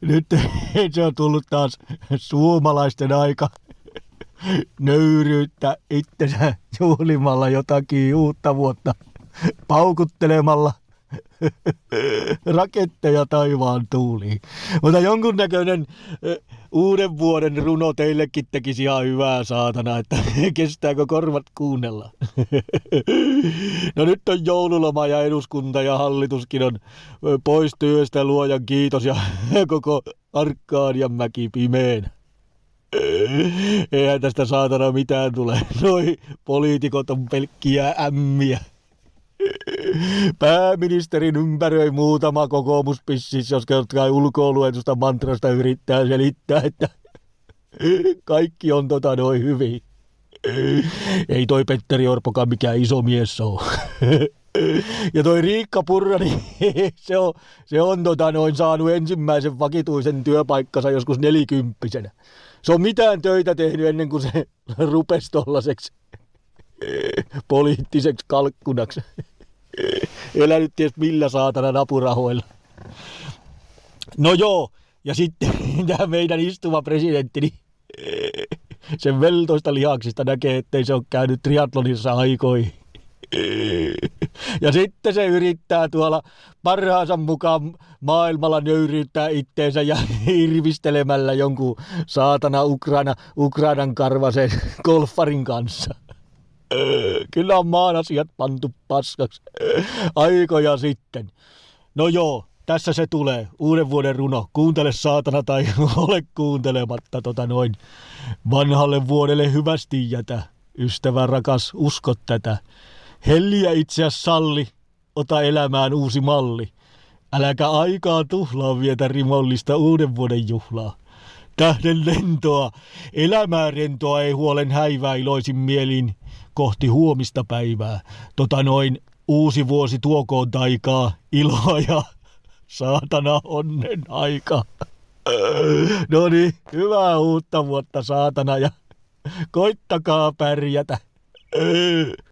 Nyt se on tullut taas suomalaisten aika nöyryyttä itsensä juhlimalla jotakin uutta vuotta, paukuttelemalla raketteja taivaan tuuliin. Mutta jonkunnäköinen uuden vuoden runo teillekin tekisi ihan hyvää, saatana, että kestääkö korvat kuunnella. No nyt on joululoma ja eduskunta ja hallituskin on pois työstä, luojan kiitos, ja koko Arkadianmäki pimeänä. Eihän tästä saatana mitään tule. Noi poliitikot on pelkkiä ämmiä. Pääministerin ympäröi muutama kokoomuspissis, jos kai ulkooluetusta mantrasta yrittää selittää, että kaikki on noin hyvin. Ei toi Petteri Orpokaan mikään iso mies oo. Ja toi Riikka Purra, niin se on saanut ensimmäisen vakituisen työpaikkansa joskus 40-vuotiaana. Se on mitään töitä tehnyt ennen kuin se rupesi tollaseksi poliittiseksi kalkkunaksi. Elänyt ties millä saatana apurahoilla. No joo, ja sitten tämä meidän istuva presidentti, niin sen veltoista lihaksista näkee, ettei se ole käynyt triathlonissa aikoihin. Ja sitten se yrittää tuolla parhaansa mukaan maailmalla nöyryyttää itteensä ja irvistelemällä jonkun saatana Ukrainan karvasen golfarin kanssa. Kyllä on maan asiat pantu paskaksi aikoja sitten. No joo, tässä se tulee, uuden vuoden runo. Kuuntele saatana tai ole kuuntelematta vanhalle vuodelle hyvästi jätä. Ystävä rakas, usko tätä. Helliä itseäs salli, ota elämään uusi malli. Äläkä aikaa tuhlaa vietä rimollista uuden vuoden juhlaa. Tähden lentoa, elämää rentoa ei huolen häivää iloisin mielin kohti huomista päivää. Uusi vuosi tuokoon taikaa, iloa ja saatana onnen aika. No niin, hyvää uutta vuotta saatana ja koittakaa pärjätä.